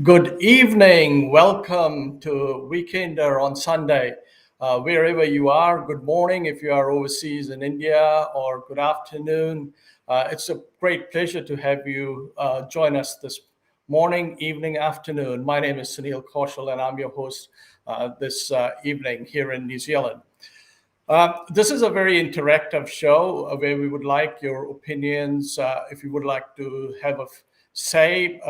Good evening. Welcome to Weekender on Sunday. Wherever you are, good morning if you are overseas in India, or good afternoon. It's a great pleasure to have you join us this morning, evening, afternoon. My name is Sunil Kaushal, and I'm your host this evening here in New Zealand. This is a very interactive show where we would like your opinions. If you would like to have a say,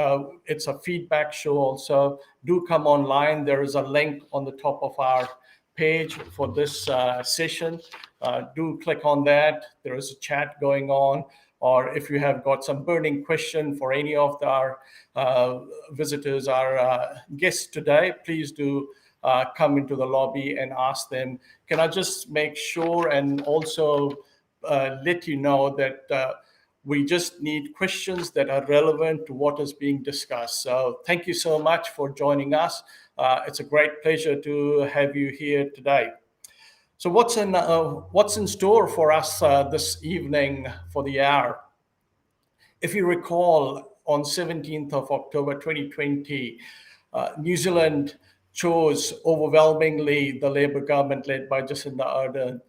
it's a feedback show also. Do come online. There is a link on the top of our page for this session. Do click on that. There is a chat going on. Or if you have got some burning question for any of our visitors, our guests today, please do come into the lobby and ask them. Can I just make sure and also let you know that we just need questions that are relevant to what is being discussed. So thank you so much for joining us. It's a great pleasure to have you here today. So what's in store for us this evening for the hour? If you recall, on 17th of October 2020, New Zealand chose overwhelmingly the Labour government led by Jacinda Ardern.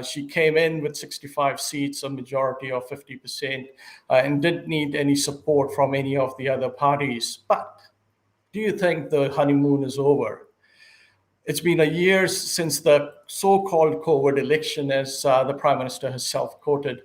She came in with 65 seats, a majority of 50%, and didn't need any support from any of the other parties. But do you think the honeymoon is over? It's been a year since the so-called COVID election, as the Prime Minister herself quoted,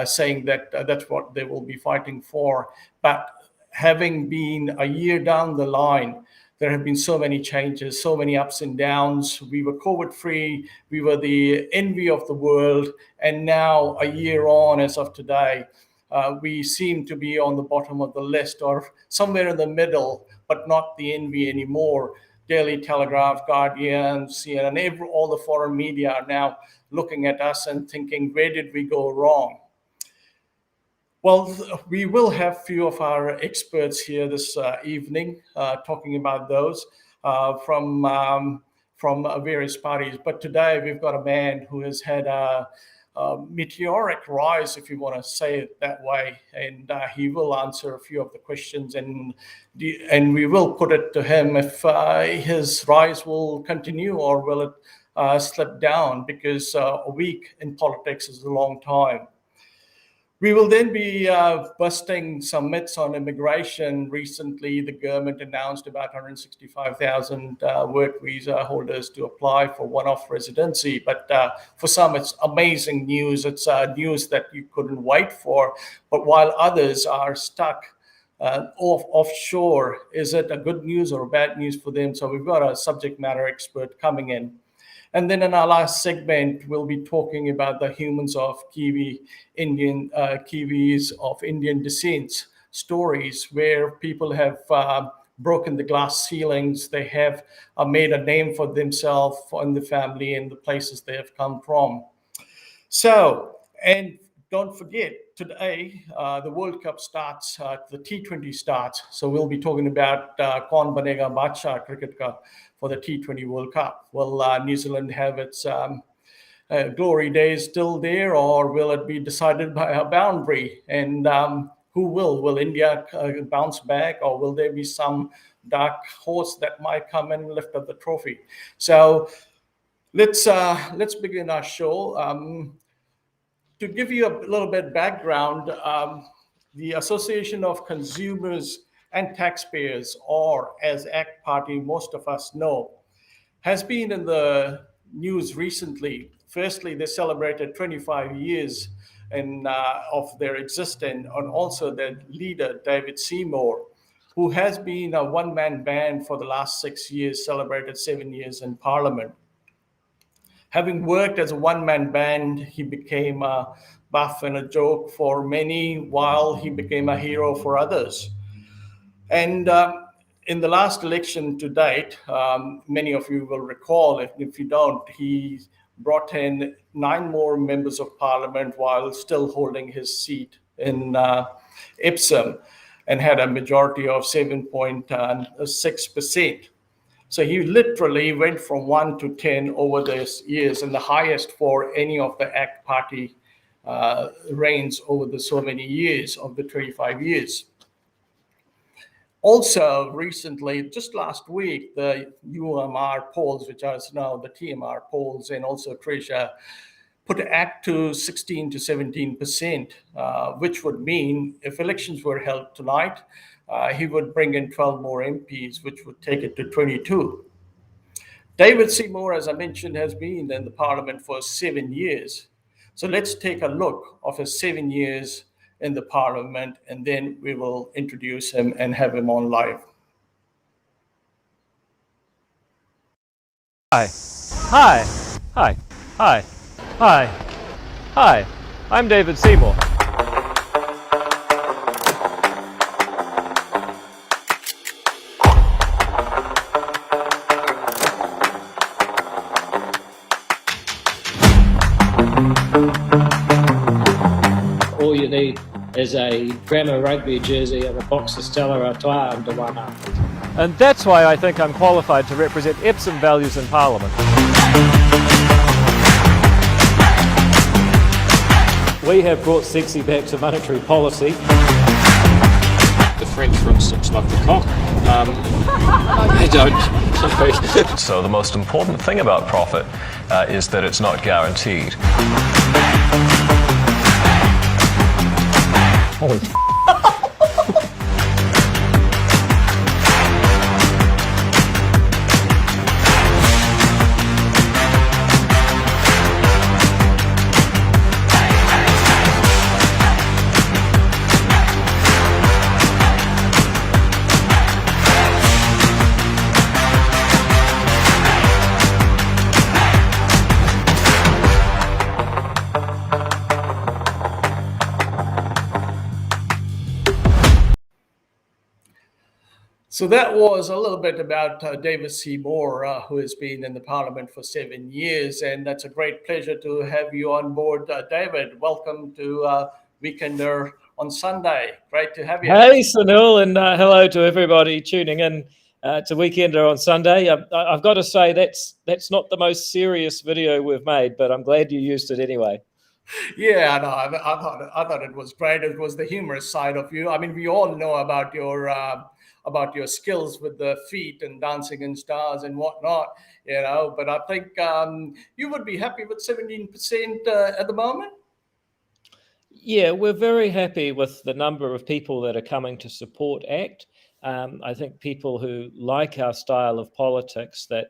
saying that that's what they will be fighting for. But having been a year down the line, there have been so many changes, so many ups and downs. We were COVID-free, we were the envy of the world, and now a year on, as of today, we seem to be on the bottom of the list or somewhere in the middle, but not the envy anymore. Daily Telegraph, Guardian, CNN, all the foreign media are now looking at us and thinking, where did we go wrong? Well, we will have a few of our experts here this evening talking about those from various parties. But today we've got a man who has had a meteoric rise, if you want to say it that way, and he will answer a few of the questions, and we will put it to him if his rise will continue or will it slip down, because a week in politics is a long time. We will then be busting some myths on immigration. Recently, the government announced about 165,000 work visa holders to apply for one-off residency. But for some, it's amazing news. It's news that you couldn't wait for. But while others are stuck offshore, is it a good news or a bad news for them? So we've got a subject matter expert coming in. And then in our last segment, we'll be talking about the humans of Kiwis of Indian descent, stories where people have broken the glass ceilings. They have made a name for themselves and the family and the places they have come from. So, and don't forget, today the World Cup starts, the T20 starts. So we'll be talking about Kaun, banega, Badshaah cricket cup for the T20 World Cup. Will New Zealand have its glory days still there, or will it be decided by a boundary? And who will? Will India bounce back, or will there be some dark horse that might come and lift up the trophy? So let's begin our show. To give you a little bit background, the Association of Consumers and Taxpayers, or as ACT Party most of us know, has been in the news recently. Firstly, they celebrated 25 years of their existence, and also their leader, David Seymour, who has been a one-man band for the last 6 years, celebrated 7 years in Parliament. Having worked as a one-man band, he became a buff and a joke for many, while he became a hero for others. And in the last election to date, many of you will recall, if you don't, he brought in 9 more members of Parliament while still holding his seat in Epsom, and had a majority of 7.6%. So he literally went from 1 to 10 over these years, and the highest for any of the ACT Party reigns over the so many years of the 25 years. Also, recently, just last week, the UMR polls, which are now the TMR polls, and also Tricia put ACT to 16 to 17%, which would mean if elections were held tonight, he would bring in 12 more MPs, which would take it to 22. David Seymour, as I mentioned, has been in the parliament for 7 years. So let's take a look of his 7 years in the parliament, and then we will introduce him and have him on live. Hi. Hi. Hi. Hi. Hi. Hi. I'm David Seymour. All you need is a grammar rugby jersey and a box of Stella Artois under one arm. And that's why I think I'm qualified to represent Epsom values in Parliament. We have brought sexy back to monetary policy. The French, for instance, love the cock. They don't. So the most important thing about profit is that it's not guaranteed. Holy So that was a little bit about David Seymour, who has been in the parliament for 7 years. And that's a great pleasure to have you on board, David. Welcome to Weekender on Sunday. Great to have you. Hey, Sunil, and hello to everybody tuning in to Weekender on Sunday. I've got to say that's not the most serious video we've made, but I'm glad you used it anyway. Yeah, no, I thought it was great. It was the humorous side of you. I mean, we all know about your skills with the feet and dancing in stars and whatnot, But I think you would be happy with 17% at the moment. Yeah, we're very happy with the number of people that are coming to support ACT. I think people who like our style of politics, that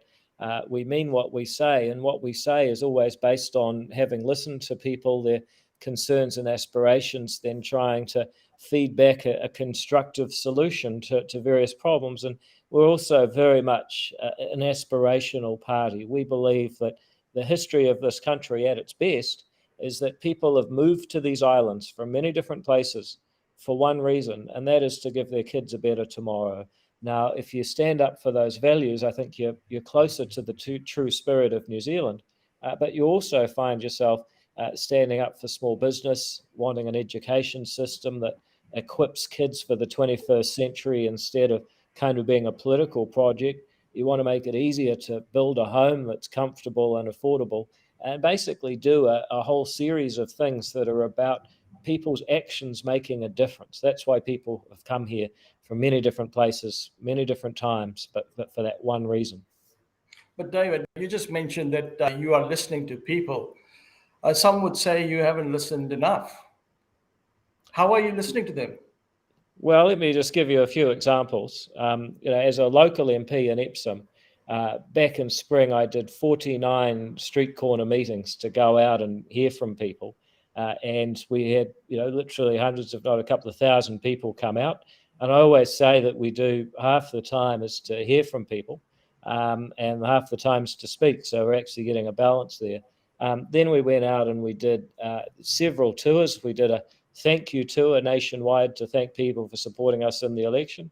we mean what we say, and what we say is always based on having listened to people, their concerns and aspirations, then trying to feed back a constructive solution to various problems. And we're also very much an aspirational party. We believe that the history of this country at its best is that people have moved to these islands from many different places for one reason, and that is to give their kids a better tomorrow. Now, if you stand up for those values, I think you're closer to the true spirit of New Zealand, but you also find yourself standing up for small business, wanting an education system that equips kids for the 21st century instead of kind of being a political project. You want to make it easier to build a home that's comfortable and affordable, and basically do a whole series of things that are about people's actions making a difference. That's why people have come here from many different places, many different times, but for that one reason. But David, you just mentioned that you are listening to people. Some would say you haven't listened enough. How are you listening to them? Well, let me just give you a few examples. As a local MP in Epsom, back in spring, I did 49 street corner meetings to go out and hear from people. And we had, literally hundreds, if not a couple of thousand people come out. And I always say that we do half the time is to hear from people, and half the time is to speak. So we're actually getting a balance there. Then we went out and we did several tours. We did a thank you tour nationwide to thank people for supporting us in the election.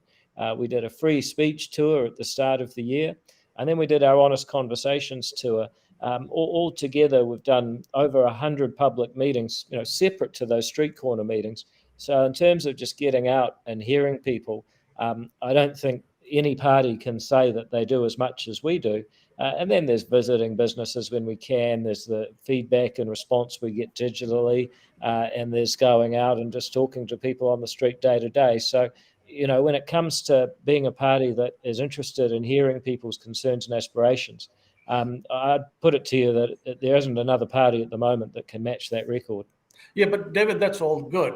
We did a free speech tour at the start of the year. And then we did our Honest Conversations tour. All together, we've done over 100 public meetings, separate to those street corner meetings. So in terms of just getting out and hearing people, I don't think any party can say that they do as much as we do. And then there's visiting businesses when we can. There's the feedback and response we get digitally. And there's going out and just talking to people on the street day to day. So, when it comes to being a party that is interested in hearing people's concerns and aspirations, I'd put it to you that there isn't another party at the moment that can match that record. Yeah, but David, that's all good,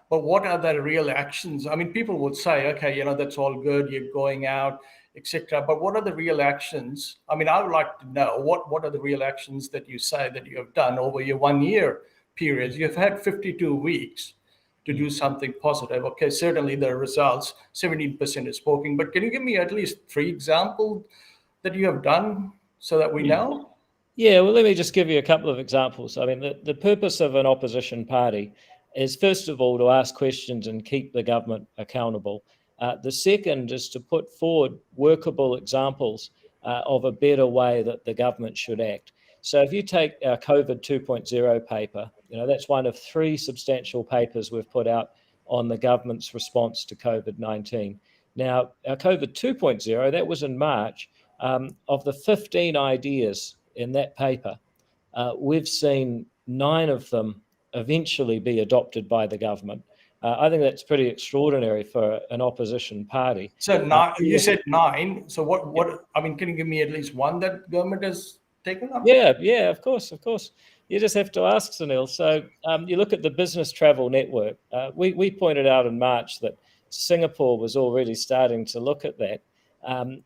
but what are the real actions? I mean, people would say, okay, that's all good, you're going out, etc. But what are the real actions? I mean, I would like to know what are the real actions that you say that you have done over your 1 year period? You've had 52 weeks to do something positive. Okay, certainly the results, 17% is spoken, but can you give me at least 3 examples that you have done so that we know? Yeah, well, let me just give you a couple of examples. I mean, the purpose of an opposition party is, first of all, to ask questions and keep the government accountable. The second is to put forward workable examples of a better way that the government should act. So if you take our COVID 2.0 paper, that's one of 3 substantial papers we've put out on the government's response to COVID-19. Now, our COVID 2.0, that was in March. Of the 15 ideas in that paper, we've seen 9 of them eventually be adopted by the government. I think that's pretty extraordinary for an opposition party. So you said 9. So what? I mean, can you give me at least one that government has taken up? Yeah, of course. You just have to ask, Sunil. So you look at the business travel network. We pointed out in March that Singapore was already starting to look at that.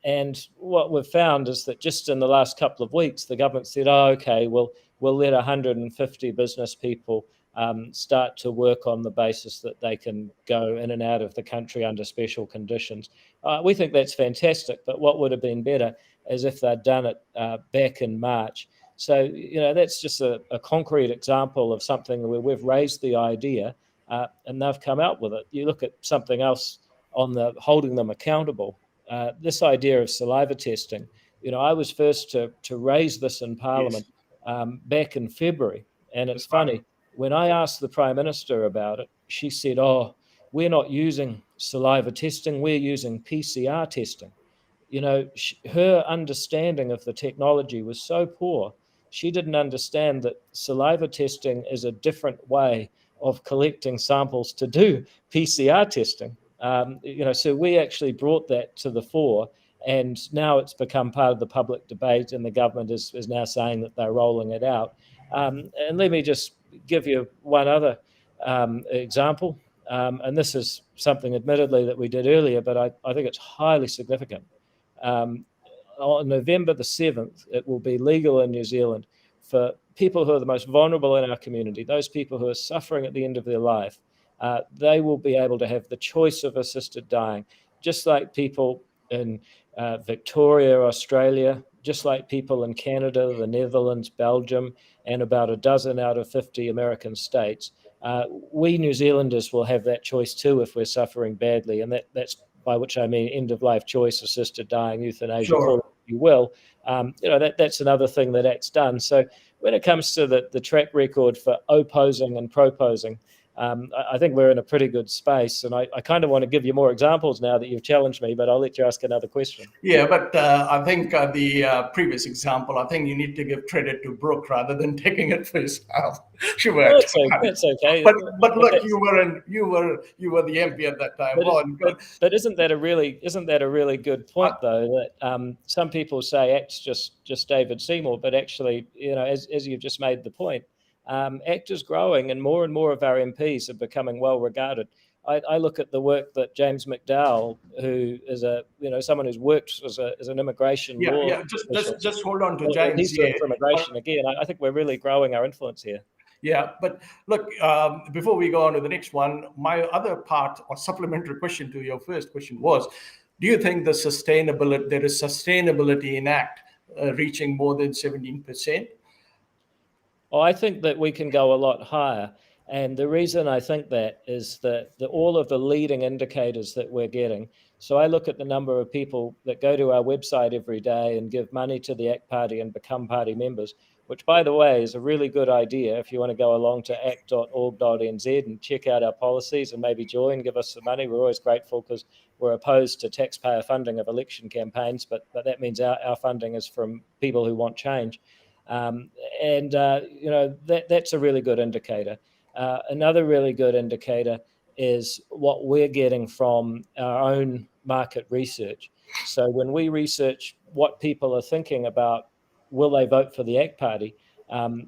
And what we've found is that just in the last couple of weeks, the government said, oh, okay, we'll let 150 business people start to work on the basis that they can go in and out of the country under special conditions. We think that's fantastic, but what would have been better is if they'd done it back in March. So, that's just a concrete example of something where we've raised the idea and they've come out with it. You look at something else on the holding them accountable. This idea of saliva testing, I was first to raise this in Parliament back in February. And it's funny, when I asked the Prime Minister about it, she said, oh, we're not using saliva testing, we're using PCR testing. Her understanding of the technology was so poor, she didn't understand that saliva testing is a different way of collecting samples to do PCR testing. So we actually brought that to the fore, and now it's become part of the public debate, and the government is now saying that they're rolling it out. And let me just give you one other example, and this is something admittedly that we did earlier, but I think it's highly significant. On November the 7th, it will be legal in New Zealand for people who are the most vulnerable in our community, those people who are suffering at the end of their life. They will be able to have the choice of assisted dying, just like people in Victoria, Australia, just like people in Canada, the Netherlands, Belgium, and about a dozen out of 50 American states. We New Zealanders will have that choice too if we're suffering badly, and that's by which I mean end-of-life choice, assisted dying, euthanasia, call it if you will. That's another thing that ACT's done. So when it comes to the track record for opposing and proposing, I think we're in a pretty good space, and I kind of want to give you more examples now that you've challenged me, but I'll let you ask another question. Yeah, but I think the previous example, I think you need to give credit to Brooke rather than taking it for yourself. She worked. That's okay. But look, you were the MP at that time. But isn't that a really good point though? That some people say ACT's just David Seymour, but actually, as you've just made the point. ACT is growing, and more of our MPs are becoming well regarded. I look at the work that James McDowell, who is someone who's worked as an immigration law. Yeah. Just hold on to James. He's for immigration again. I think we're really growing our influence here. Yeah, but look, before we go on to the next one, my other part or supplementary question to your first question was, do you think there is sustainability in ACT reaching more than 17%? Well, I think that we can go a lot higher. And the reason I think that is that all of the leading indicators that we're getting. So I look at the number of people that go to our website every day and give money to the ACT Party and become party members, which, by the way, is a really good idea. If you want to go along to act.org.nz and check out our policies and maybe join, give us some money. We're always grateful because we're opposed to taxpayer funding of election campaigns, but that means our funding is from people who want change. That's a really good indicator. Another really good indicator is what we're getting from our own market research. So when we research what people are thinking about, will they vote for the ACT Party,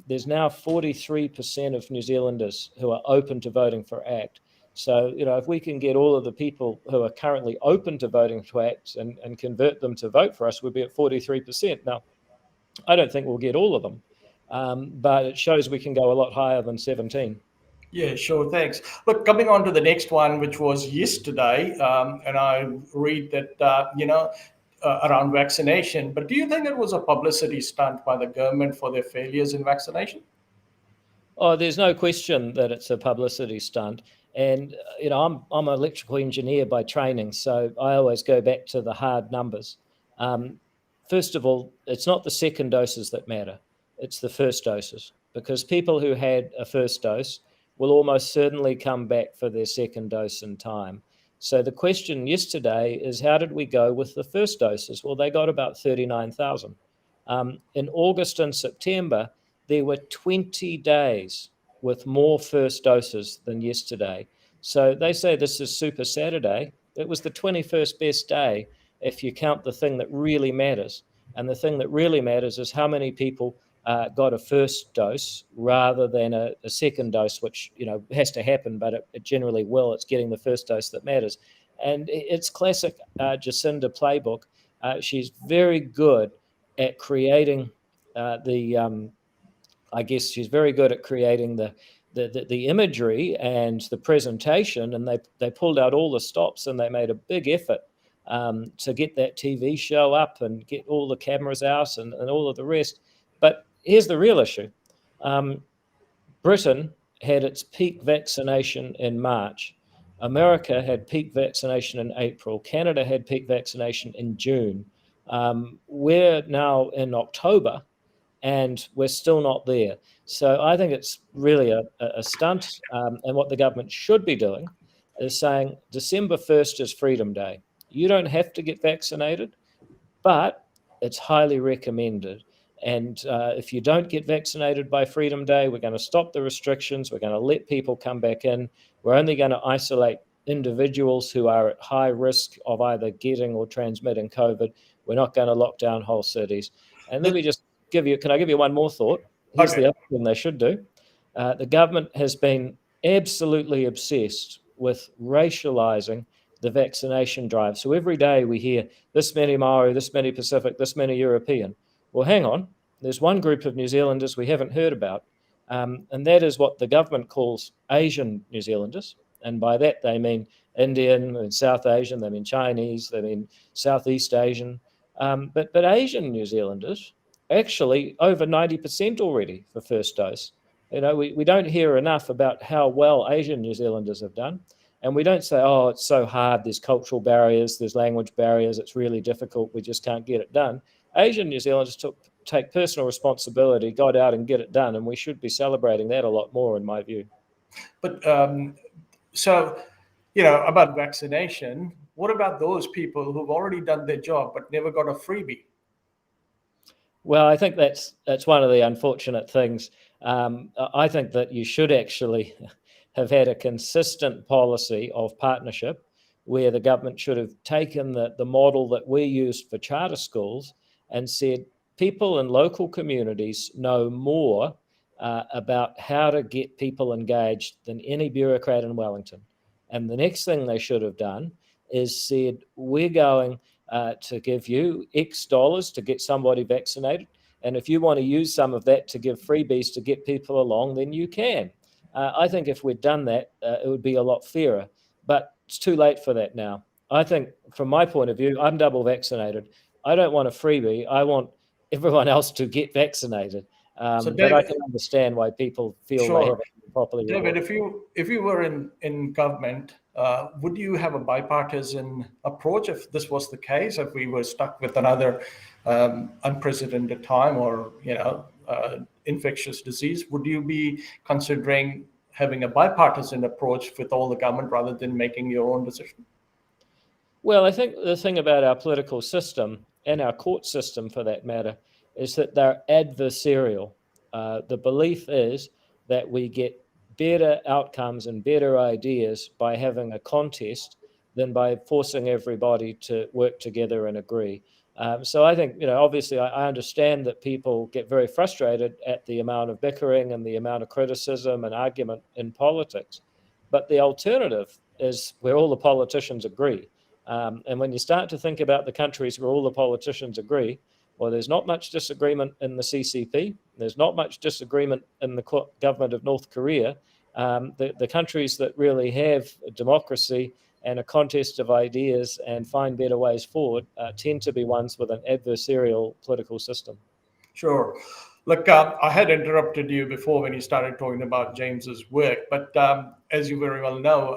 there's now 43% of New Zealanders who are open to voting for ACT. So, if we can get all of the people who are currently open to voting for ACT and convert them to vote for us, we'll be at 43%. Now, I don't think we'll get all of them, but it shows we can go a lot higher than 17. Yeah, sure. Thanks. Look, coming on to the next one, which was yesterday, and I read that, around vaccination. But do you think it was a publicity stunt by the government for their failures in vaccination? Oh, there's no question that it's a publicity stunt. And, I'm an electrical engineer by training, so I always go back to the hard numbers. First of all, it's not the second doses that matter. It's the first doses, because people who had a first dose will almost certainly come back for their second dose in time. So the question yesterday is, how did we go with the first doses? Well, they got about 39,000. In August and September, there were 20 days with more first doses than yesterday. So they say this is Super Saturday. It was the 21st best day if you count the thing that really matters. And the thing that really matters is how many people got a first dose rather than a second dose, which has to happen, but it generally will. It's getting the first dose that matters. And it's classic Jacinda playbook. She's very good at creating I guess she's very good at creating the imagery and the presentation, and they pulled out all the stops and they made a big effort to get that TV show up and get all the cameras out and all of the rest. But here's the real issue. Britain had its peak vaccination in March. America had peak vaccination in April. Canada had peak vaccination in June. We're now in October, and we're still not there. So I think it's really a stunt. And what the government should be doing is saying December 1st is Freedom Day. You don't have to get vaccinated, but it's highly recommended. And if you don't get vaccinated by Freedom Day, we're going to stop the restrictions. We're going to let people come back in. We're only going to isolate individuals who are at high risk of either getting or transmitting COVID. We're not going to lock down whole cities. And let me just can I give you one more thought? Here's the other thing they should do. The government has been absolutely obsessed with racializing the vaccination drive. So every day we hear this many Maori, this many Pacific, this many European. Well, hang on. There's one group of New Zealanders we haven't heard about, and that is what the government calls Asian New Zealanders. And by that, they mean Indian and South Asian, they mean Chinese, they mean Southeast Asian. But Asian New Zealanders, actually over 90% already for first dose. We don't hear enough about how well Asian New Zealanders have done. And we don't say, oh, it's so hard, there's cultural barriers, there's language barriers, it's really difficult, we just can't get it done. Asian New Zealanders take personal responsibility, got out and get it done, and we should be celebrating that a lot more, in my view. But so, about vaccination, what about those people who've already done their job but never got a freebie? Well, I think that's one of the unfortunate things. I think that you should actually have had a consistent policy of partnership where the government should have taken the model that we used for charter schools and said people in local communities know more about how to get people engaged than any bureaucrat in Wellington. And the next thing they should have done is said, we're going to give you X dollars to get somebody vaccinated. And if you want to use some of that to give freebies to get people along, then you can. I think if we'd done that, it would be a lot fairer. But it's too late for that now. I think from my point of view, I'm double vaccinated. I don't want a freebie. I want everyone else to get vaccinated. So David, but I can understand why people feel they haven't been properly rewarded. David, if you were in government, would you have a bipartisan approach if this was the case? If we were stuck with another unprecedented time or infectious disease, would you be considering having a bipartisan approach with all the government rather than making your own decision? Well, I think the thing about our political system and our court system, for that matter, is that they're adversarial. The belief is that we get better outcomes and better ideas by having a contest than by forcing everybody to work together and agree. So I think, obviously I understand that people get very frustrated at the amount of bickering and the amount of criticism and argument in politics. But the alternative is where all the politicians agree. And when you start to think about the countries where all the politicians agree, well, there's not much disagreement in the CCP. There's not much disagreement in the government of North Korea. The countries that really have a democracy and a contest of ideas and find better ways forward tend to be ones with an adversarial political system. Sure. Look, I had interrupted you before when you started talking about James's work, but as you very well know,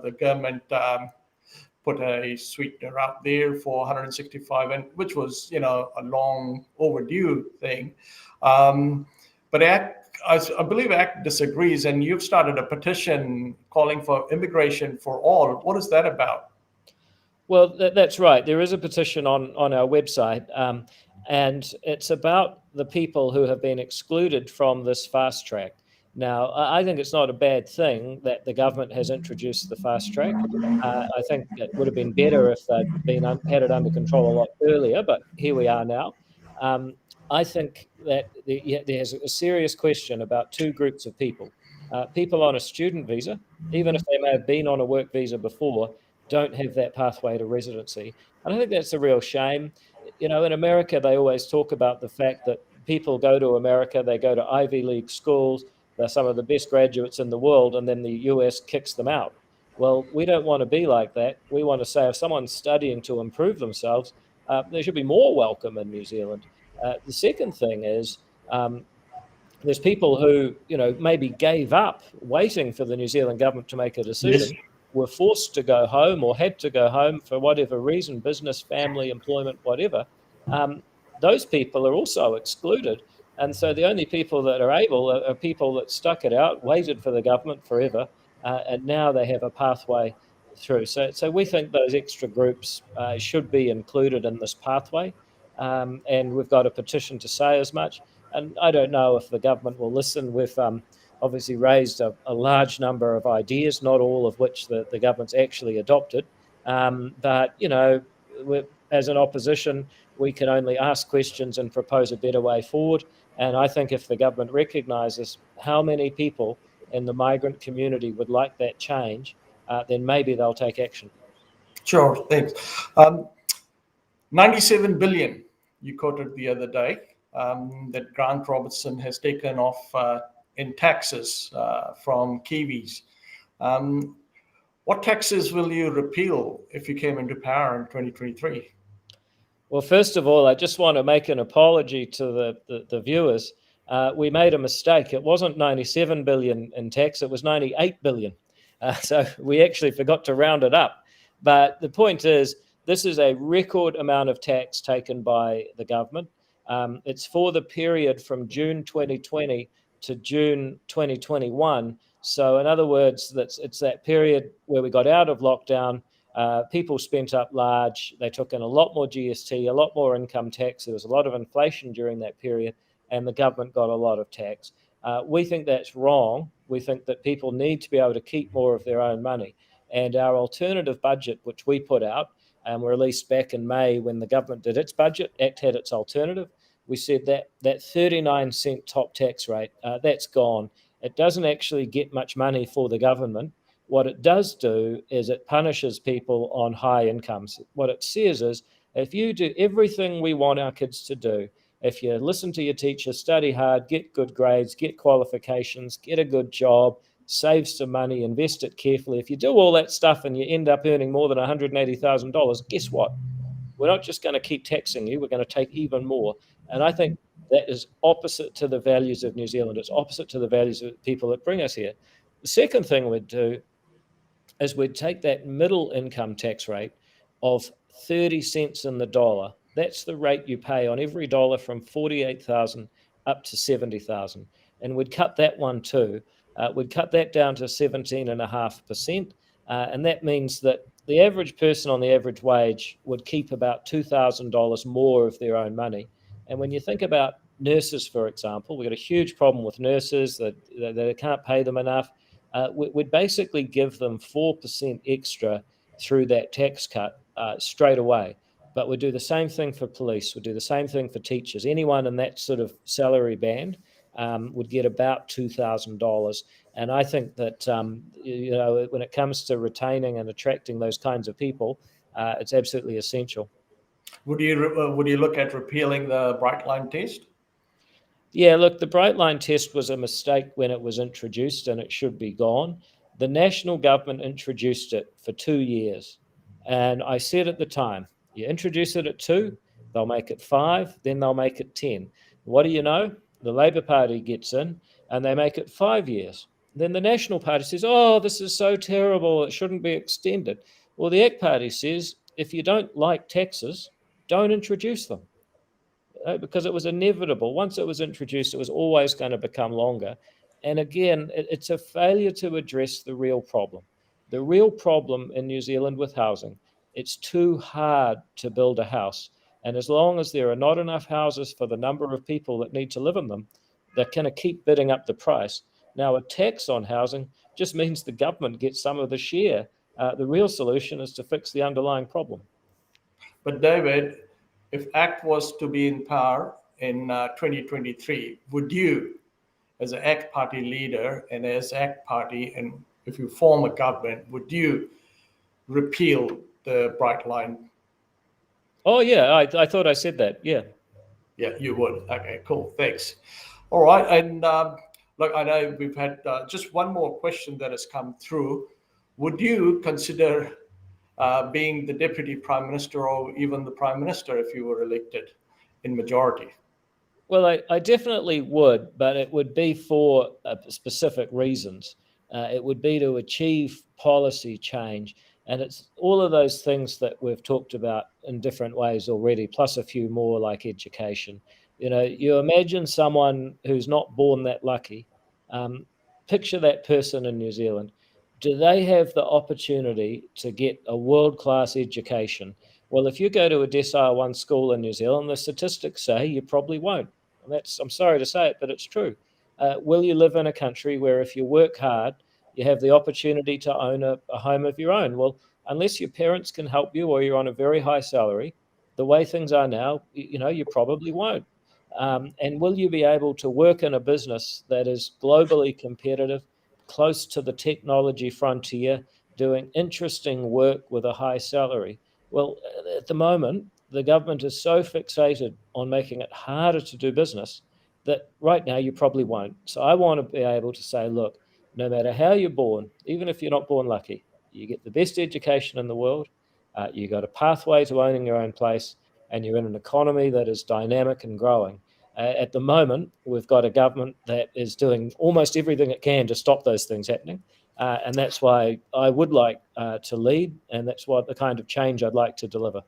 the government put a sweetener out there for 165, and which was, a long overdue thing. But I believe ACT disagrees, and you've started a petition calling for immigration for all. What is that about? Well, that's right. There is a petition on our website, and it's about the people who have been excluded from this fast track. Now, I think it's not a bad thing that the government has introduced the fast track. I think it would have been better if they'd had it under control a lot earlier, but here we are now. I think that there's a serious question about two groups of people. People on a student visa, even if they may have been on a work visa before, don't have that pathway to residency. And I think that's a real shame. In America, they always talk about the fact that people go to America, they go to Ivy League schools, they're some of the best graduates in the world, and then the US kicks them out. Well, we don't want to be like that. We want to say if someone's studying to improve themselves, they should be more welcome in New Zealand. The second thing is there's people who, maybe gave up waiting for the New Zealand government to make a decision, yes, were forced to go home or had to go home for whatever reason, business, family, employment, whatever. Those people are also excluded. And so the only people that are able are people that stuck it out, waited for the government forever, and now they have a pathway through. So we think those extra groups should be included in this pathway. And we've got a petition to say as much. And I don't know if the government will listen. We've obviously raised a large number of ideas, not all of which the government's actually adopted. But, as an opposition, we can only ask questions and propose a better way forward. And I think if the government recognises how many people in the migrant community would like that change, then maybe they'll take action. Sure, thanks. 97 billion, you quoted the other day, that Grant Robertson has taken off in taxes from Kiwis. What taxes will you repeal if you came into power in 2023? Well, first of all, I just want to make an apology to the viewers. We made a mistake. It wasn't 97 billion in tax, it was 98 billion. So we actually forgot to round it up. But the point is, this is a record amount of tax taken by the government. It's for the period from June 2020 to June 2021. So in other words, it's that period where we got out of lockdown. People spent up large. They took in a lot more GST, a lot more income tax. There was a lot of inflation during that period, and the government got a lot of tax. We think that's wrong. We think that people need to be able to keep more of their own money. And our alternative budget, which we put out and released back in May when the government did its budget, ACT had its alternative. We said that 39 cent top tax rate, that's gone. It doesn't actually get much money for the government. What it does do is it punishes people on high incomes. What it says is, if you do everything we want our kids to do, if you listen to your teacher, study hard, get good grades, get qualifications, get a good job, save some money, invest it carefully, if you do all that stuff and you end up earning more than $180,000, guess what? We're not just going to keep taxing you, we're going to take even more. And I think that is opposite to the values of New Zealand. It's opposite to the values of the people that bring us here. The second thing we'd do is we'd take that middle income tax rate of 30 cents in the dollar. That's the rate you pay on every dollar from 48,000 up to 70,000. And we'd cut that one too. We'd cut that down to 17.5%. And that means that the average person on the average wage would keep about $2,000 more of their own money. And when you think about nurses, for example. We've got a huge problem with nurses that they can't pay them enough. We'd basically give them 4% extra through that tax cut straight away. But we'd do the same thing for police. We'd do the same thing for teachers. Anyone in that sort of salary band would get about $2,000. And I think that, when it comes to retaining and attracting those kinds of people, it's absolutely essential. Would you look at repealing the Bright Line test? Yeah, look, the Bright Line test was a mistake when it was introduced, and it should be gone. The national government introduced it for 2 years. And I said at the time, you introduce it at 2, they'll make it 5, then they'll make it 10. What do you know? The Labour Party gets in and they make it 5 years. Then the National Party says, oh, this is so terrible, it shouldn't be extended. Well, the ACT Party says, if you don't like taxes, don't introduce them. Because it was inevitable. Once it was introduced, it was always going to become longer. And again, it's a failure to address the real problem. The real problem in New Zealand with housing, it's too hard to build a house. And as long as there are not enough houses for the number of people that need to live in them, they're going to keep bidding up the price. Now, a tax on housing just means the government gets some of the share. The real solution is to fix the underlying problem. But David, if ACT was to be in power in 2023, would you, as an ACT party leader and as ACT party, and if you form a government, would you repeal the Bright Line? Oh, yeah, I thought I said that, yeah. Yeah, you would. Okay, cool, thanks. All right, and look, I know we've had just one more question that has come through. Would you consider being the Deputy Prime Minister or even the Prime Minister if you were elected in majority? Well, I definitely would, but it would be for specific reasons. It would be to achieve policy change. And it's all of those things that we've talked about in different ways already, plus a few more like education. You imagine someone who's not born that lucky. Picture that person in New Zealand. Do they have the opportunity to get a world-class education? Well, if you go to a Decile 1 school in New Zealand, the statistics say you probably won't. And I'm sorry to say it, but it's true. Will you live in a country where if you work hard, you have the opportunity to own a home of your own? Well, unless your parents can help you or you're on a very high salary, the way things are now, you probably won't. And will you be able to work in a business that is globally competitive, close to the technology frontier, doing interesting work with a high salary? Well, at the moment, the government is so fixated on making it harder to do business that right now you probably won't. So I want to be able to say, look, no matter how you're born, even if you're not born lucky, you get the best education in the world, you got a pathway to owning your own place, and you're in an economy that is dynamic and growing. At the moment, we've got a government that is doing almost everything it can to stop those things happening. And that's why I would like to lead, and that's what the kind of change I'd like to deliver.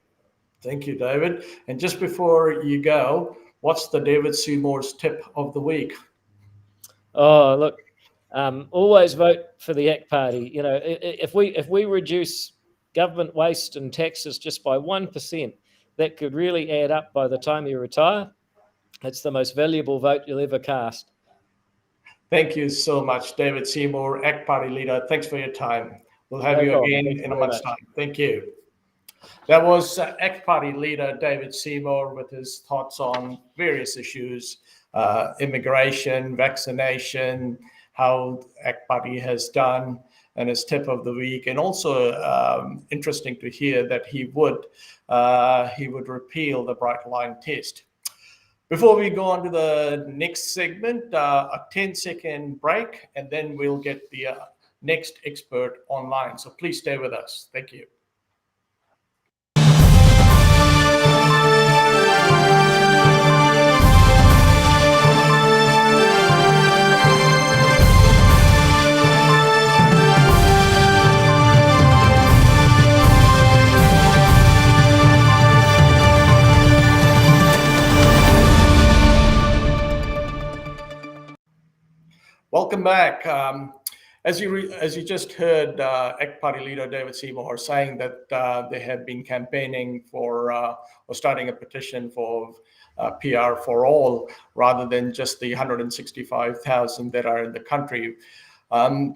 Thank you, David. And just before you go, what's the David Seymour's tip of the week? Oh, look, always vote for the ACT Party. If we reduce government waste and taxes just by 1%, that could really add up by the time you retire. It's the most valuable vote you'll ever cast. Thank you so much, David Seymour, ACT Party leader. Thanks for your time. We'll have you again in a month's time. Thank you. That was ACT Party leader David Seymour with his thoughts on various issues, immigration, vaccination, how ACT Party has done, and his tip of the week. And also interesting to hear that he would repeal the Bright Line test. Before we go on to the next segment, a 10-second break, and then we'll get the next expert online. So please stay with us. Thank you. Welcome back. As you just heard, ACT Party leader David Seymour saying that they have been campaigning for or starting a petition for PR for all, rather than just the 165,000 that are in the country. And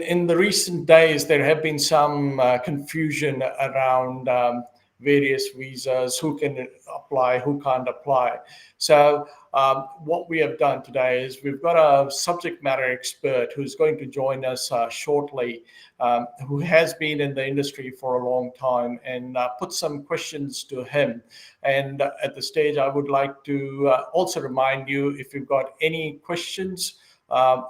in the recent days, there have been some confusion around various visas, who can apply, who can't apply. So what we have done today is we've got a subject matter expert who's going to join us shortly, who has been in the industry for a long time, and put some questions to him. And at the stage, I would like to also remind you, if you've got any questions,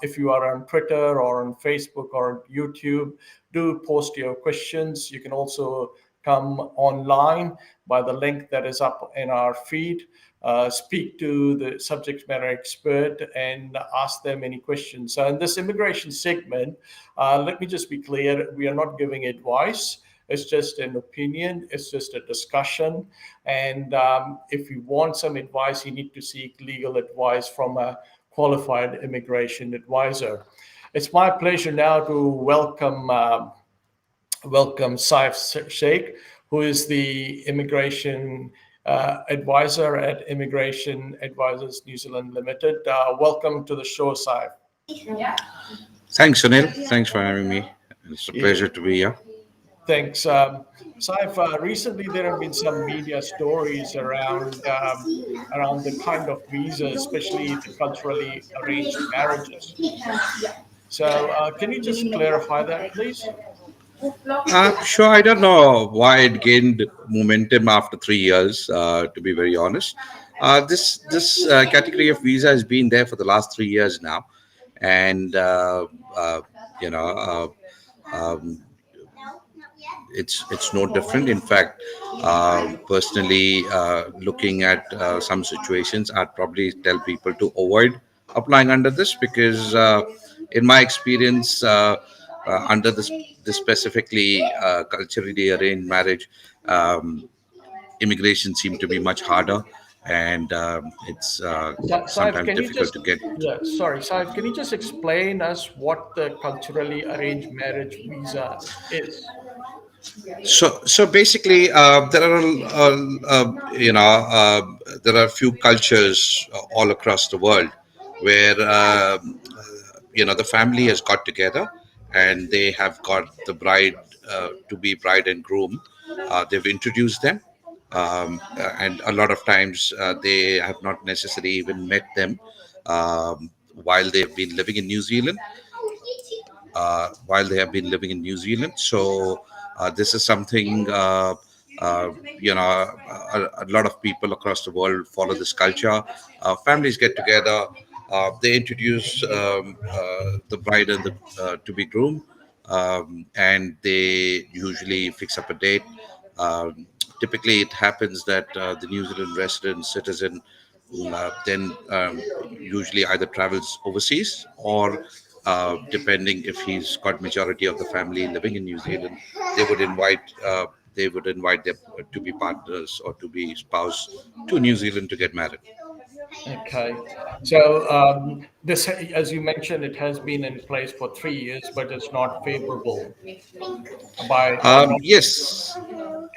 if you are on Twitter or on Facebook or YouTube, do post your questions. You can also come online by the link that is up in our feed, speak to the subject matter expert and ask them any questions. So in this immigration segment, let me just be clear, we are not giving advice. It's just an opinion. It's just a discussion. And if you want some advice, you need to seek legal advice from a qualified immigration advisor. It's my pleasure now to welcome Saif Sheikh, who is the immigration advisor at Immigration Advisors New Zealand Limited. Welcome to the show, Saif. Thanks, Sunil. Thanks for having me. It's a pleasure to be here. Thanks. Saif, recently there have been some media stories around the kind of visas, especially the culturally arranged marriages. So can you just clarify that, please? Sure. I don't know why it gained momentum after 3 years. To be very honest, this category of visa has been there for the last 3 years now, and you know. It's no different. In fact, personally, looking at some situations, I'd probably tell people to avoid applying under this because, in my experience, under this specifically culturally arranged marriage, immigration seemed to be much harder, and it's Saif, sometimes can you difficult just, to get. yeah, sorry, Saif, can you just explain us what the culturally arranged marriage visa is? So basically, there are there are a few cultures all across the world where the family has got together and they have got the bride to be bride and groom. They've introduced them, and a lot of times they have not necessarily even met them while they've been living in New Zealand. While they have been living in New Zealand. So this is something a lot of people across the world follow this culture. Families get together. They introduce the bride and the to be groom, and they usually fix up a date. Typically, it happens that the New Zealand resident citizen then usually either travels overseas or depending if he's got majority of the family living in New Zealand, they would invite their to be partners or to be spouse to New Zealand to get married. Okay. So this, as you mentioned, it has been in place for 3 years, but it's not favorable by Yes,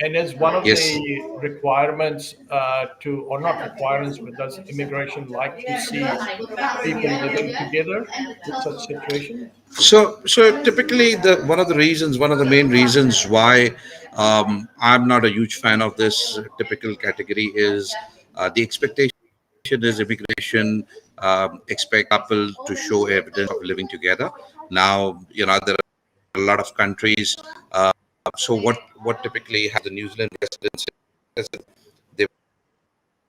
and is one of yes. the requirements or not requirements, but does immigration like to see people living together with such situations? So typically, one of the main reasons why I'm not a huge fan of this typical category is the expectation is immigration expect couple to show evidence of living together. Now, there are a lot of countries. So what typically have the New Zealand residents is they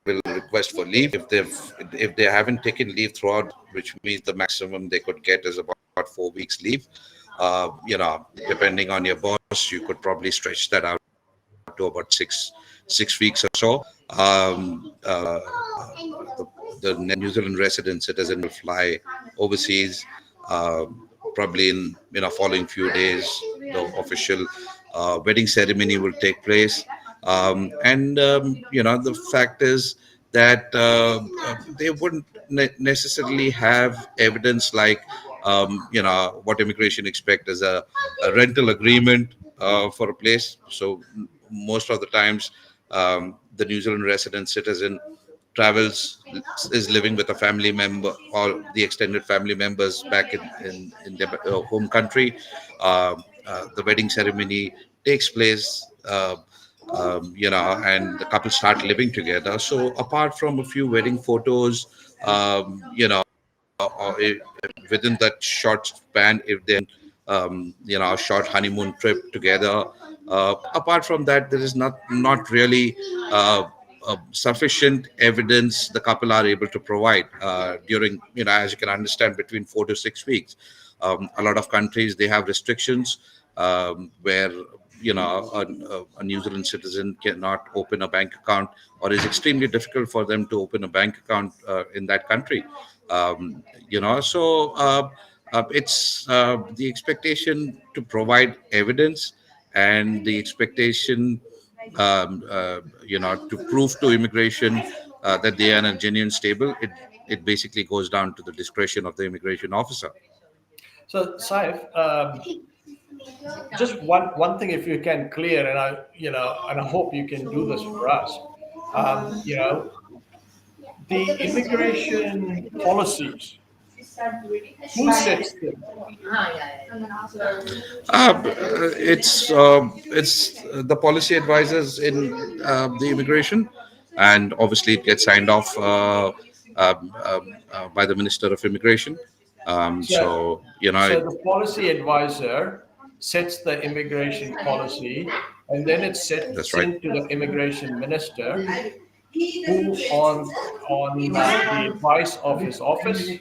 will request for leave if they haven't taken leave throughout, which means the maximum they could get is about 4 weeks leave. Depending on your boss, you could probably stretch that out to about six weeks or so. The New Zealand resident citizen will fly overseas. Probably in following few days, the official wedding ceremony will take place. The fact is that they wouldn't necessarily have evidence like what immigration expect as a rental agreement for a place. So most of the times, the New Zealand resident citizen travels, is living with a family member or the extended family members back in their home country. The wedding ceremony takes place, and the couple start living together. So apart from a few wedding photos, or within that short span, if they're a short honeymoon trip together, apart from that, there is not really sufficient evidence the couple are able to provide during, as you can understand, between 4 to 6 weeks. A lot of countries, they have restrictions where a New Zealand citizen cannot open a bank account, or is extremely difficult for them to open a bank account in that country. It's the expectation to provide evidence, and the expectation to prove to immigration that they are in a genuine stable. It basically goes down to the discretion of the immigration officer. So, Saif, just one thing, if you can clear, and I hope you can do this for us. The immigration policies, who sets them? It's the policy advisors in the immigration, and obviously it gets signed off by the Minister of Immigration. So, so the policy advisor sets the immigration policy, and then it's that's right. sent to the immigration minister, who on the advice of his office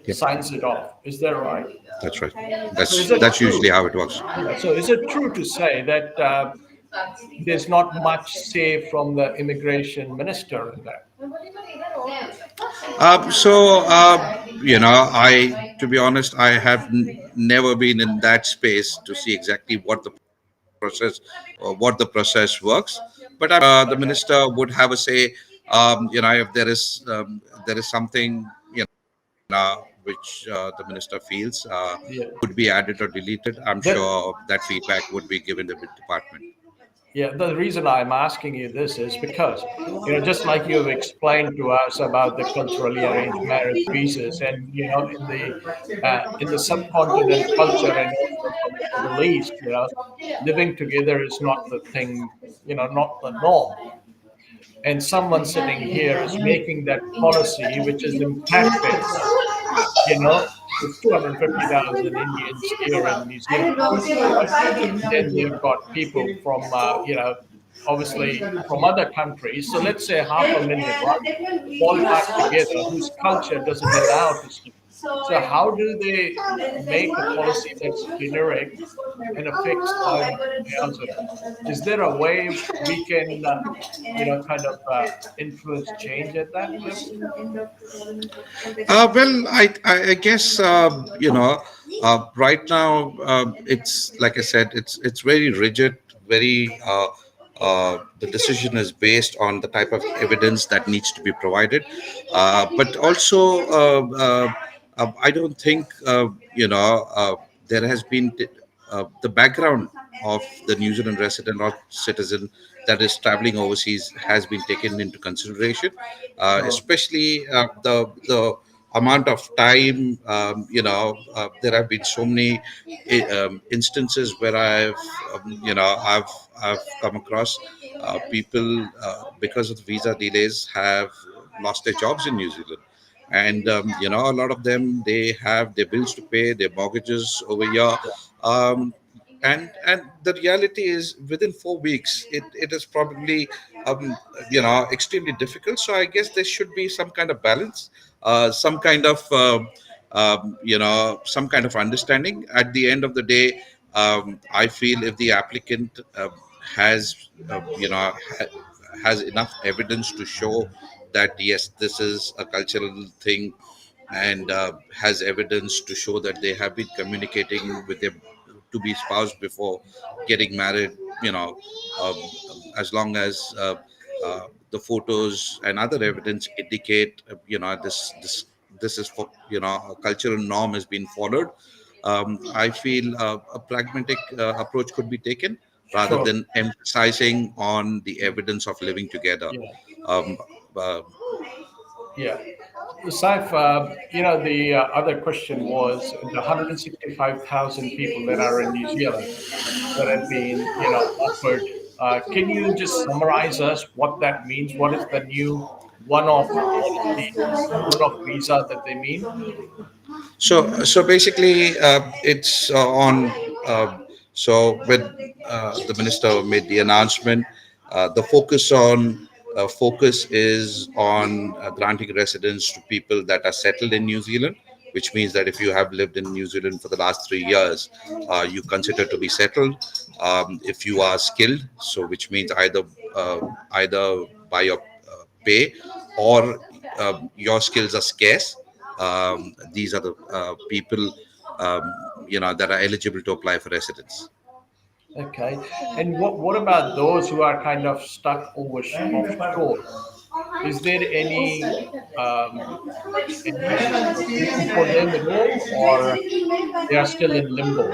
Yep. signs it off. Is that right? That's right. is it That's true? usually how it works. So is it true to say that there's not much say from the immigration minister in that? To be honest, I have never been in that space to see exactly process what the process works. But the minister would have a say. If there is something which the minister feels Yeah. could be added or deleted, I'm sure that feedback would be given to the department. Yeah, the reason I'm asking you this is because, just like you've explained to us about the culturally arranged marriage visas, and in the subcontinent culture, and also from the Middle East, living together is not the thing, not the norm. And someone sitting here is making that policy, which is impacted. It's 250,000 Indians here in New Zealand, right? And then you've got people from, obviously from other countries. So let's say 500,000, right? All back together, whose culture doesn't allow to speak. So how do they make a policy that's generic and affects how everybody else? Is there a way we can, kind of influence change at that level? Well, I guess right now it's like I said, it's very rigid, very. The decision is based on the type of evidence that needs to be provided, but also I don't think there has been the background of the New Zealand resident or citizen that is traveling overseas has been taken into consideration, especially the amount of time. There have been so many instances where I've come across people because of the visa delays have lost their jobs in New Zealand. And a lot of them, they have their bills to pay, their mortgages over here. um, and the reality is, within 4 weeks, it is probably extremely difficult. So I guess there should be some kind of balance, some kind of some kind of understanding. At the end of the day, I feel if the applicant has has enough evidence to show that yes, this is a cultural thing, and has evidence to show that they have been communicating with their to be spouse before getting married, um, as long as the photos and other evidence indicate this is for a cultural norm has been followed. I feel a pragmatic approach could be taken, rather Sure. than emphasizing on the evidence of living together. Yeah. Um, Yeah. Saif, the other question was the 165,000 people that are in New Zealand that have been, offered. Can you just summarize us what that means? What is the new one-off policy, one-off visa that they mean? So basically, it's on. So when the minister made the announcement, the focus is on granting residence to people that are settled in New Zealand, which means that if you have lived in New Zealand for the last 3 years, you consider to be settled. If you are skilled, so which means either by your pay or your skills are scarce. These are the people that are eligible to apply for residence. Okay. And what about those who are kind of stuck offshore? Is there any room for them at all, or they are still in limbo?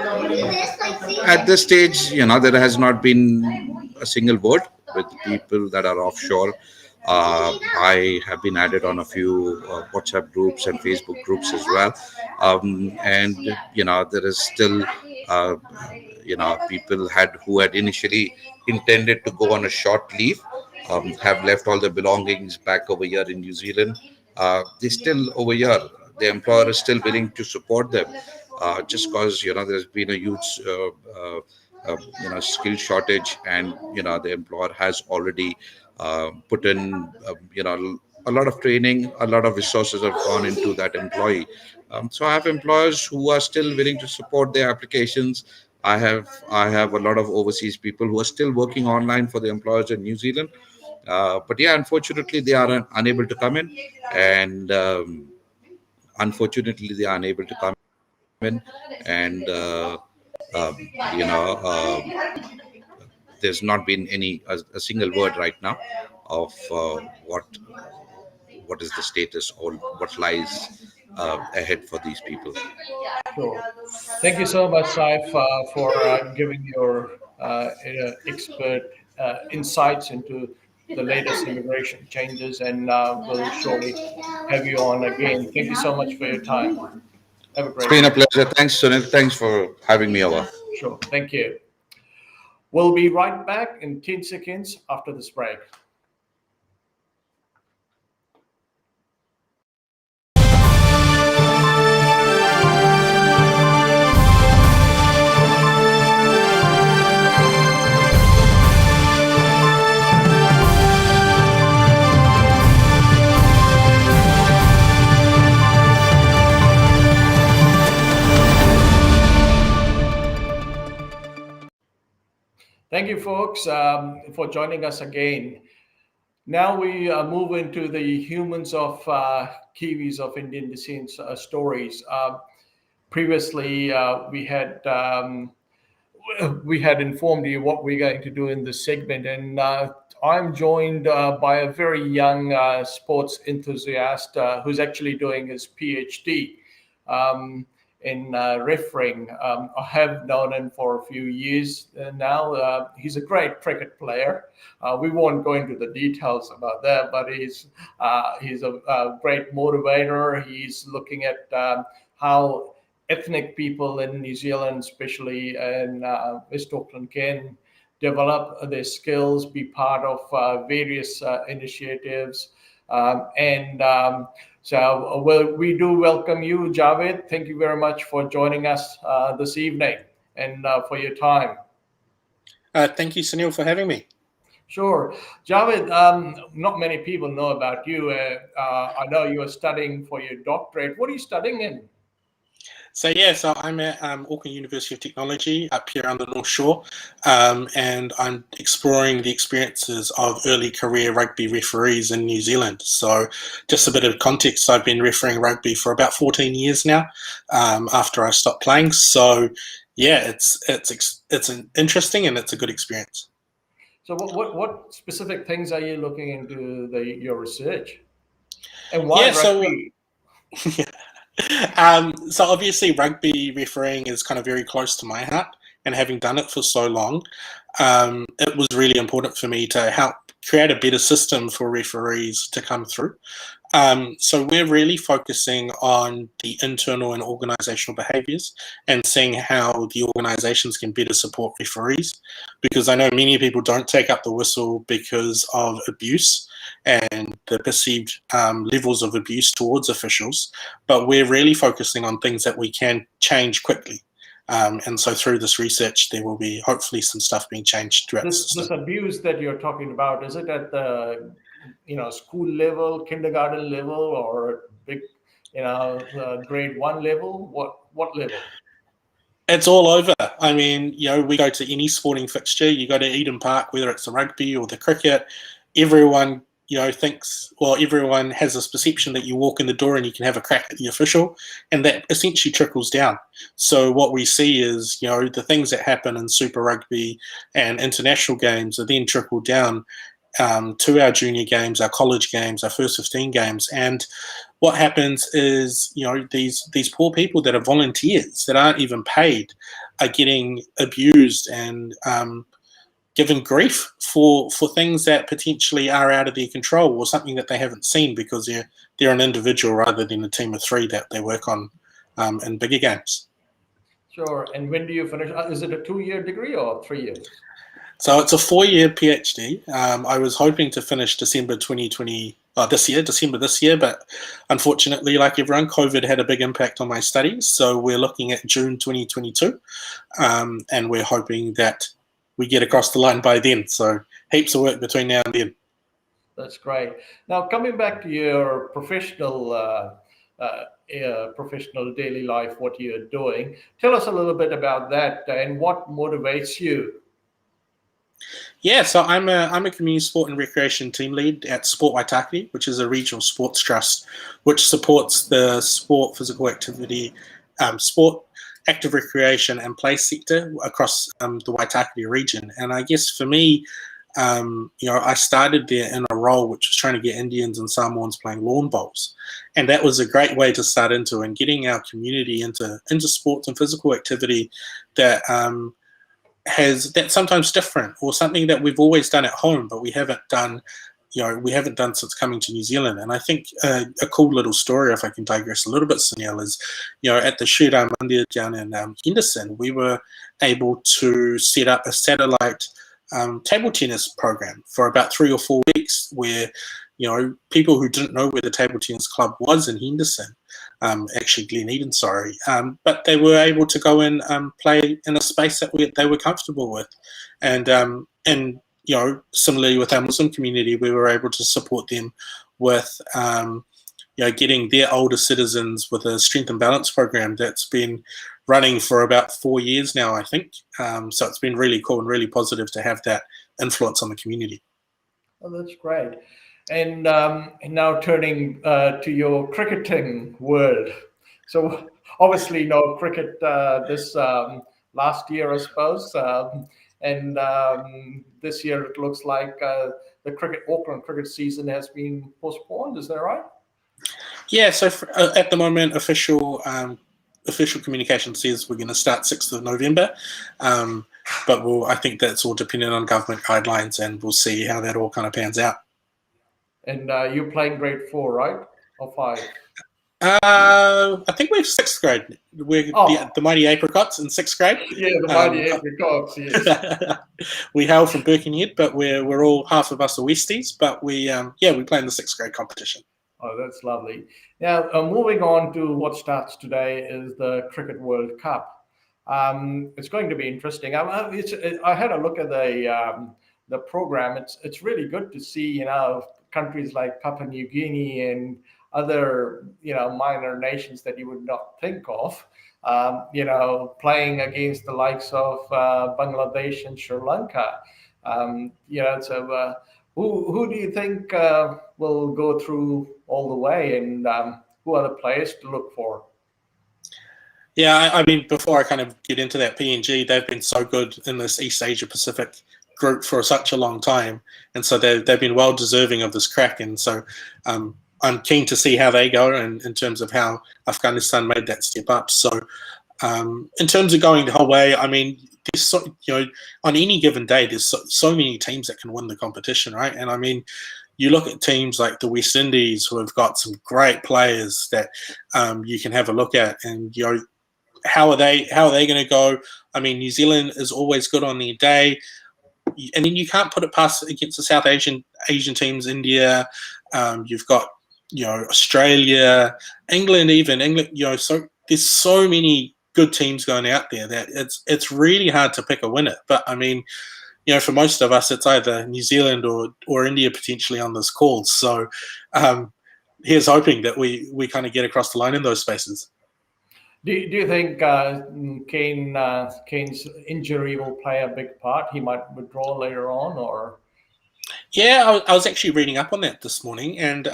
At this stage, there has not been a single word with people that are offshore. I have been added on a few WhatsApp groups and Facebook groups as well, and there is still uh, people who had initially intended to go on a short leave, have left all their belongings back over here in New Zealand. They're still over here. The employer is still willing to support them, just because there's been a huge skill shortage, and the employer has already put in a lot of training, a lot of resources have gone into that employee. So I have employers who are still willing to support their applications. I have a lot of overseas people who are still working online for the employers in New Zealand. But yeah, unfortunately, they are unable to come in, and unfortunately, they are unable to come in, and um, you know, there's not been a single word right now of what is the status or what lies ahead for these people. Sure. Thank you so much, Saif, for giving your expert insights into the latest immigration changes, and we'll surely have you on again. Thank you so much for your time. Have a It's great been a day. pleasure. Thanks, Sunil. Thanks for having me over. Sure. Thank you. We'll be right back in 10 seconds after this break. Thank you, folks, for joining us again. Now we move into the humans of Kiwis of Indian descent stories. Previously, we had informed you what we're going to do in this segment, and I'm joined by a very young sports enthusiast who's actually doing his PhD in refereeing. I have known him for a few years now. He's a great cricket player. We won't go into the details about that, but he's a great motivator. He's looking at how ethnic people in New Zealand, especially in West Auckland, can develop their skills, be part of various initiatives. We do welcome you, Javed. Thank you very much for joining us this evening and for your time. Thank you, Sunil, for having me. Sure. Javed, not many people know about you. I know you are studying for your doctorate. What are you studying in? So I'm at Auckland University of Technology up here on the North Shore, and I'm exploring the experiences of early career rugby referees in New Zealand. So just a bit of context, I've been refereeing rugby for about 14 years now, after I stopped playing. So yeah, it's an interesting and it's a good experience. So what specific things are you looking into your research? And why rugby? So obviously rugby refereeing is kind of very close to my heart, and having done it for so long, it was really important for me to help create a better system for referees to come through. So we're really focusing on the internal and organizational behaviors and seeing how the organizations can better support referees, because I know many people don't take up the whistle because of abuse and the perceived levels of abuse towards officials, but we're really focusing on things that we can change quickly. And so through this research, there will be hopefully some stuff being changed throughout the system. This abuse that you're talking about, is it at the school level, kindergarten level, or big grade 1 level? What level? It's all over. I mean, we go to any sporting fixture, you go to Eden Park, whether it's the rugby or the cricket, everyone thinks, well, everyone has this perception that you walk in the door and you can have a crack at the official, and that essentially trickles down. So what we see is, the things that happen in Super Rugby and international games are then trickled down to our junior games, our college games, our first 15 games. And what happens is, these poor people that are volunteers, that aren't even paid, are getting abused and given grief for things that potentially are out of their control, or something that they haven't seen, because they're an individual rather than a team of 3 that they work on in bigger games. Sure. And when do you finish? Is it a 2-year degree or 3 years? So it's a 4-year PhD. I was hoping to finish December this year, but unfortunately, like everyone, COVID had a big impact on my studies. So we're looking at June 2022, and we're hoping that we get across the line by then. So heaps of work between now and then. That's great. Now, coming back to your professional daily life, what you're doing, tell us a little bit about that and what motivates you. Yeah, so I'm a community sport and recreation team lead at Sport Waitakere, which is a regional sports trust which supports the sport, physical activity, sport, active recreation and play sector across the Waitakere region. And I guess for me, I started there in a role which was trying to get Indians and Samoans playing lawn bowls, and that was a great way to start into, and getting our community into sports and physical activity that that's sometimes different, or something that we've always done at home but we haven't done since coming to New Zealand. And I think a cool little story, if I can digress a little bit, Sunil, is at the Shira Mandir down in Henderson, we were able to set up a satellite table tennis program for about 3 or 4 weeks, where people who didn't know where the table tennis club was in Henderson, actually Glen Eden, sorry, but they were able to go and play in a space that they were comfortable with. And similarly with our Muslim community, we were able to support them with getting their older citizens with a strength and balance program that's been running for about 4 years now, I think. So it's been really cool and really positive to have that influence on the community. Oh, that's great. And now turning to your cricketing world. So obviously no cricket this last year, I suppose. And this year it looks like the Auckland cricket season has been postponed. Is that right? Yeah, so at the moment, official communication says we're going to start 6th of November. But I think that's all dependent on government guidelines, and we'll see how that all kind of pans out. And you're playing grade 4, right? Or 5? I think we're 6th grade. We're the Mighty Apricots in 6th grade. Yeah, the Mighty Apricots, yes. We hail from Birkenhead, but we're all, half of us are Westies, but we play in the 6th grade competition. Oh, that's lovely. Now, moving on to what starts today is the Cricket World Cup. It's going to be interesting. I had a look at the program. It's really good to see, countries like Papua New Guinea and other, minor nations that you would not think of, playing against the likes of Bangladesh and Sri Lanka. Who do you think will go through all the way, and who are the players to look for? Yeah, I mean, before I kind of get into that, PNG, they've been so good in this East Asia Pacific group for such a long time, and so they've been well deserving of this crack. And so I'm keen to see how they go, and in terms of how Afghanistan made that step up. So In terms of going the whole way, I mean, there's on any given day, there's so many teams that can win the competition, right? And I mean, you look at teams like the West Indies who have got some great players that you can have a look at, and how are they going to go? I mean, New Zealand is always good on their day, and then you can't put it past against the South Asian teams. India, you've got Australia, England, so there's so many good teams going out there that it's really hard to pick a winner. But I mean, for most of us, it's either New Zealand or India potentially on this call. So here's hoping that we kind of get across the line in those spaces. Do you think Kane's injury will play a big part? He might withdraw later on, or? Yeah, I was actually reading up on that this morning, and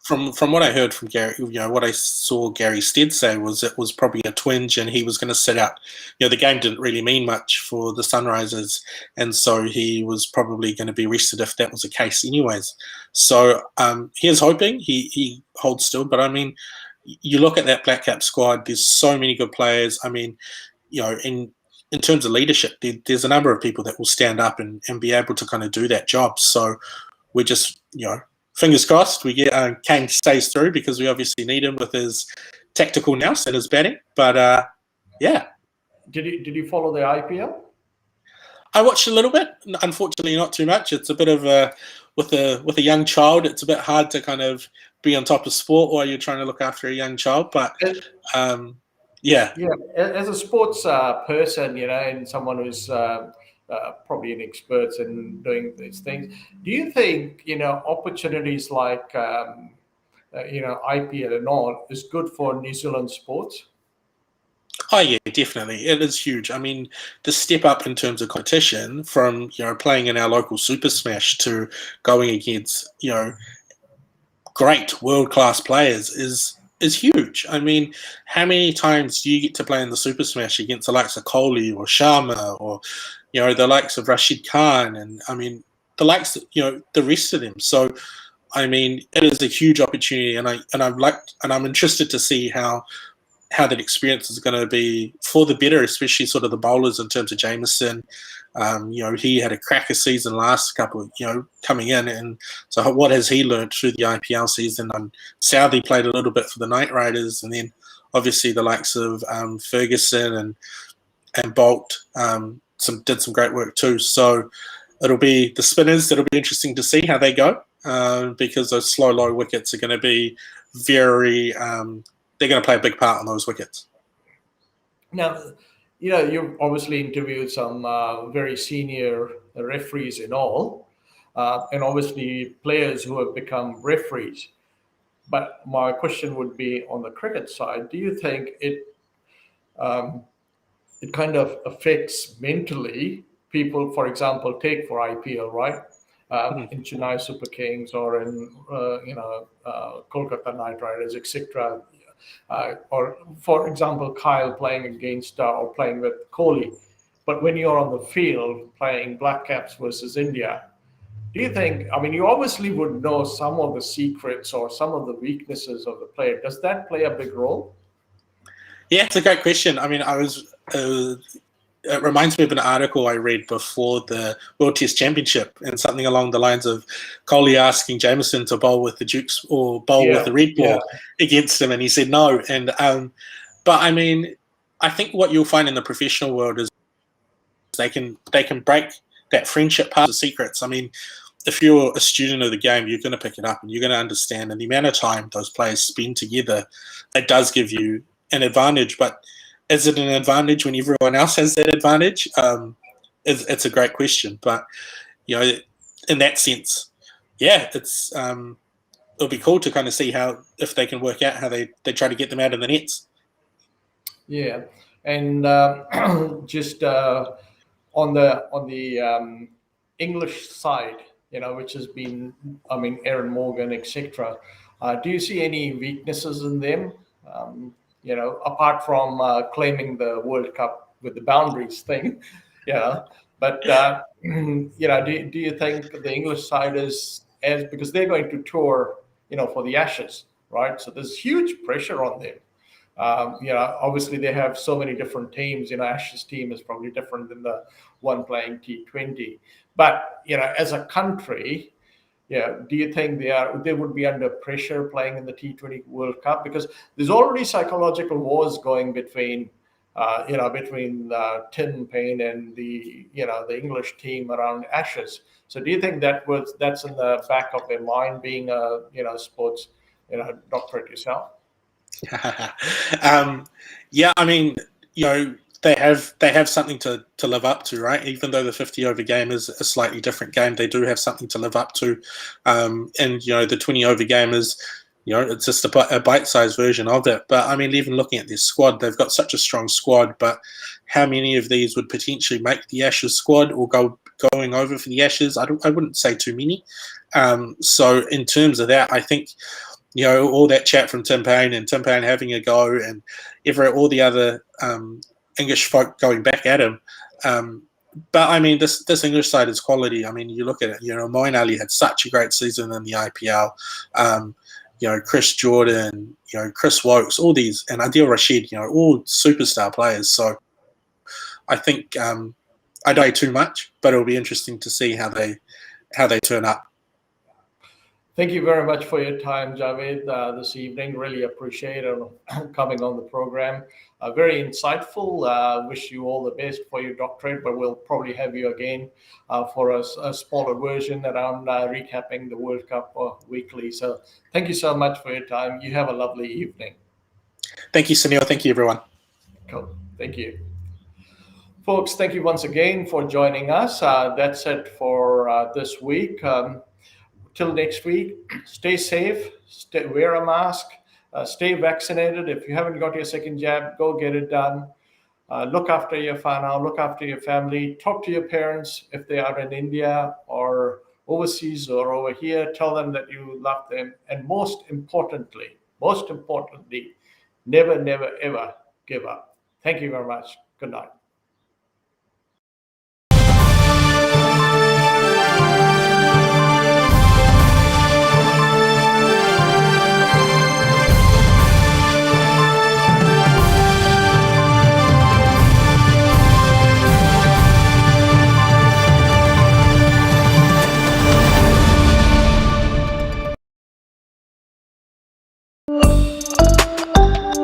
from what I heard from Gary, what I saw Gary Stead say was it was probably a twinge, and he was going to sit out. The game didn't really mean much for the Sunrisers, and so he was probably going to be rested if that was the case, anyways. So here's hoping he holds still. But I mean, you look at that Black Cap squad. There's so many good players. I mean, in terms of leadership, there's a number of people that will stand up and be able to kind of do that job. So we're just, fingers crossed we get Kaun stays through, because we obviously need him with his tactical nous and his batting. But yeah. Did you follow the IPL? I watched a little bit. Unfortunately, not too much. It's a bit of with a young child. It's a bit hard to kind of be on top of sport while you're trying to look after a young child. But yeah. As a sports person, and someone who's probably an expert in doing these things, do you think opportunities like IPL and all is good for New Zealand sports? Oh yeah, definitely. It is huge. I mean, the step up in terms of competition from playing in our local Super Smash to going against great world-class players is huge. I mean, how many times do you get to play in the Super Smash against the likes of Kohli or Sharma or the likes of Rashid Khan, and I mean the likes the rest of them. So I mean, it is a huge opportunity, and I'm interested to see how that experience is going to be for the better, especially sort of the bowlers in terms of Jameson. He had a cracker season last couple, coming in, and so what has he learned through the IPL season? Southey played a little bit for the Knight Riders, and then obviously the likes of Ferguson and Bolt did some great work too. So it'll be the spinners. It'll be interesting to see how they go, because those slow low wickets are going to be very. They're going to play a big part on those wickets. Now, you've obviously interviewed some very senior referees and all, and obviously players who have become referees. But my question would be on the cricket side, do you think it kind of affects mentally people, for example, take for IPL, right? In Chennai Super Kings or in, Kolkata Knight Riders, etc., or for example, Kyle playing against or playing with Kohli. But when you're on the field playing Black Caps versus India, do you think, you obviously would know some of the secrets or some of the weaknesses of the player. Does that play a big role? Yeah, it's a great question. I mean, it reminds me of an article I read before the World Test Championship, and something along the lines of Kohli asking Jameson to bowl with the Dukes or bowl with the red ball against him, and he said no. And but I mean, I think what you'll find in the professional world is they can break that friendship part of secrets. I mean, if you're a student of the game, you're going to pick it up and you're going to understand. And the amount of time those players spend together, it does give you an advantage. But is it an advantage when everyone else has that advantage? It's a great question. But, in that sense, yeah, it'll be cool to kind of see if they can work out how they try to get them out of the nets. Yeah. And just on the English side, which has been, Aaron Morgan, etc. Do you see any weaknesses in them? Apart from claiming the World Cup with the boundaries thing, But do you think the English side is because they're going to tour, for the Ashes, right? So there's huge pressure on them. Obviously they have so many different teams. Ashes team is probably different than the one playing T20. But as a country, do you think they would be under pressure playing in the T20 World Cup? Because there's already psychological wars going between Tin Pain and the English team around Ashes. So do you think that's in the back of their mind, being a sports doctorate yourself? Yeah, I mean, they have something to live up to, right? Even though the 50 over game is a slightly different game, they do have something to live up to. And the 20 over game is, it's just a bite-sized version of it. But I mean, even looking at their squad, they've got such a strong squad. But how many of these would potentially make the Ashes squad or going over for the Ashes? I wouldn't say too many. So in terms of that, I think, all that chat from Tim Paine and Tim Paine having a go, and all the other English folk going back at him. But I mean, this English side is quality. I mean, you look at it. Moeen Ali had such a great season in the IPL. Chris Jordan, Chris Wokes, all these, and Adil Rashid, all superstar players. So I think I don't know too much, but it'll be interesting to see how they turn up. Thank you very much for your time, Javed, this evening. Really appreciate it coming on the program. Very insightful. Wish you all the best for your doctorate, but we'll probably have you again for a smaller version around recapping the World Cup weekly. So thank you so much for your time. You have a lovely evening. Thank you, Sunil. Thank you, everyone. Cool. Thank you. Folks, thank you once again for joining us. That's it for this week. Till next week, stay safe, wear a mask, stay vaccinated. If you haven't got your second jab, go get it done. Look after your whānau, look after your family. Talk to your parents if they are in India or overseas or over here. Tell them that you love them. And most importantly, never, never, ever give up. Thank you very much. Good night.